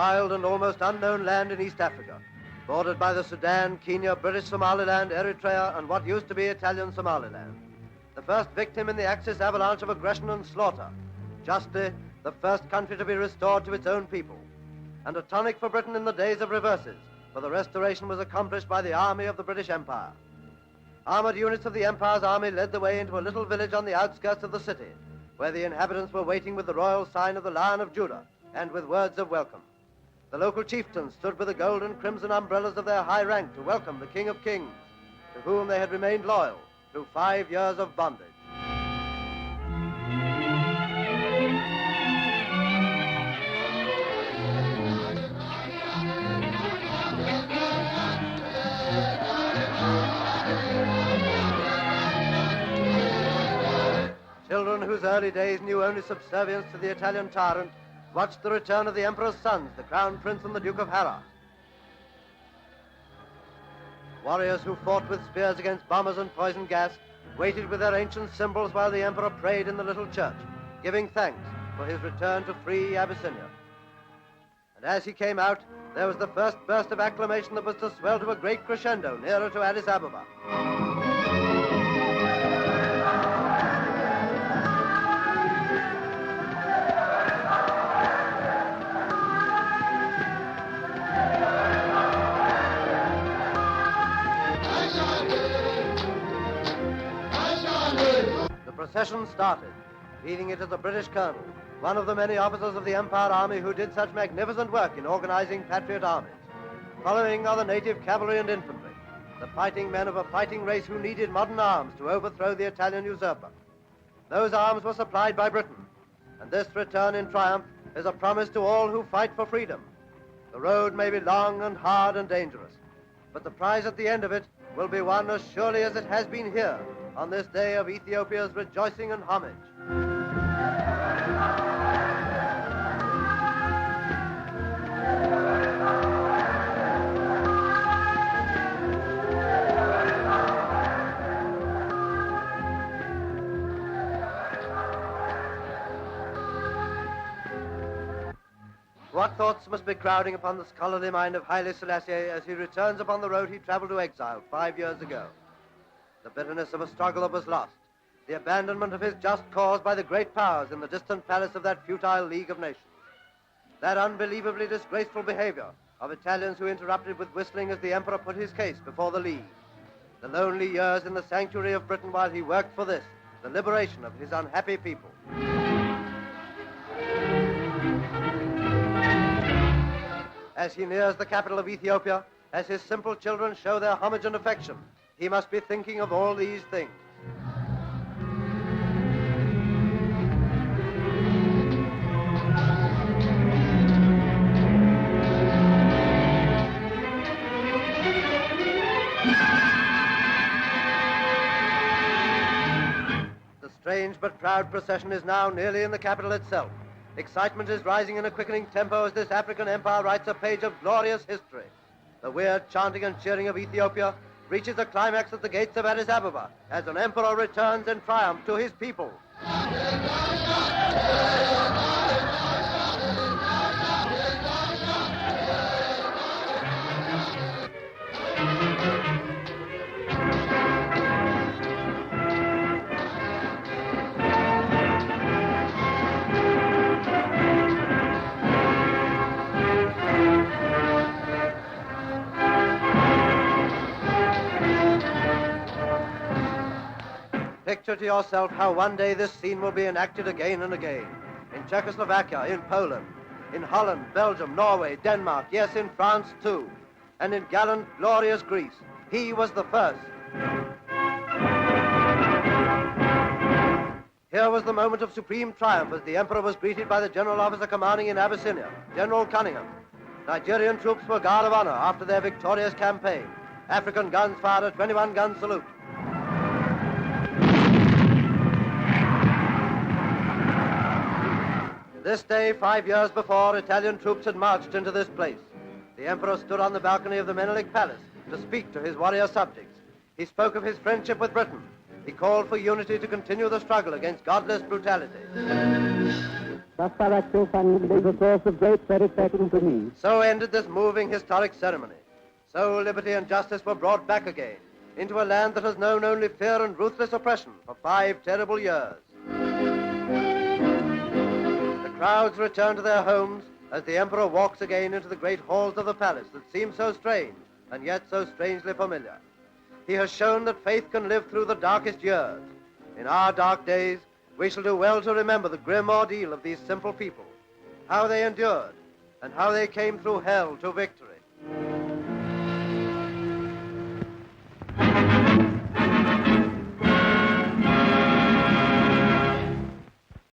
wild and almost unknown land in East Africa, bordered by the Sudan, Kenya, British Somaliland, Eritrea, and what used to be Italian Somaliland. The first victim in the Axis avalanche of aggression and slaughter. Justly, the first country to be restored to its own people. And a tonic for Britain in the days of reverses, for the restoration was accomplished by the army of the British Empire. Armored units of the Empire's army led the way into a little village on the outskirts of the city, where the inhabitants were waiting with the royal sign of the Lion of Judah and with words of welcome. The local chieftains stood with the gold and crimson umbrellas of their high rank to welcome the King of Kings, to whom they had remained loyal through 5 years of bondage. Children whose early days knew only subservience to the Italian tyrant watched the return of the Emperor's sons, the Crown Prince and the Duke of Harrah. Warriors who fought with spears against bombers and poison gas waited with their ancient symbols while the Emperor prayed in the little church, giving thanks for his return to free Abyssinia. And as he came out, there was the first burst of acclamation that was to swell to a great crescendo nearer to Addis Ababa. The procession started, leading it as a British colonel, one of the many officers of the Empire Army who did such magnificent work in organizing patriot armies. Following are the native cavalry and infantry, the fighting men of a fighting race who needed modern arms to overthrow the Italian usurper. Those arms were supplied by Britain, and this return in triumph is a promise to all who fight for freedom. The road may be long and hard and dangerous, but the prize at the end of it will be won as surely as it has been here on this day of Ethiopia's rejoicing and homage. What thoughts must be crowding upon the scholarly mind of Haile Selassie as he returns upon the road he traveled to exile 5 years ago. The bitterness of a struggle that was lost, the abandonment of his just cause by the great powers in the distant palace of that futile League of Nations, that unbelievably disgraceful behavior of Italians who interrupted with whistling as the Emperor put his case before the League, the lonely years in the sanctuary of Britain while he worked for this, the liberation of his unhappy people. As he nears the capital of Ethiopia, as his simple children show their homage and affection, he must be thinking of all these things. The strange but proud procession is now nearly in the capital itself. Excitement is rising in a quickening tempo as this African empire writes a page of glorious history. The weird chanting and cheering of Ethiopia reaches a climax at the gates of Addis Ababa as an emperor returns in triumph to his people. Picture to yourself how one day this scene will be enacted again and again. In Czechoslovakia, in Poland, in Holland, Belgium, Norway, Denmark, yes, in France too. And in gallant, glorious Greece, he was the first. Here was the moment of supreme triumph as the emperor was greeted by the general officer commanding in Abyssinia, General Cunningham. Nigerian troops were guard of honor after their victorious campaign. African guns fired a 21-gun salute. This day, 5 years before, Italian troops had marched into this place. The emperor stood on the balcony of the Menelik Palace to speak to his warrior subjects. He spoke of his friendship with Britain. He called for unity to continue the struggle against godless brutality. is a source of great satisfaction to me. So ended this moving historic ceremony. So liberty and justice were brought back again into a land that has known only fear and ruthless oppression for 5 terrible years. The crowds return to their homes as the emperor walks again into the great halls of the palace that seem so strange and yet so strangely familiar. He has shown that faith can live through the darkest years. In our dark days, we shall do well to remember the grim ordeal of these simple people, how they endured, and how they came through hell to victory.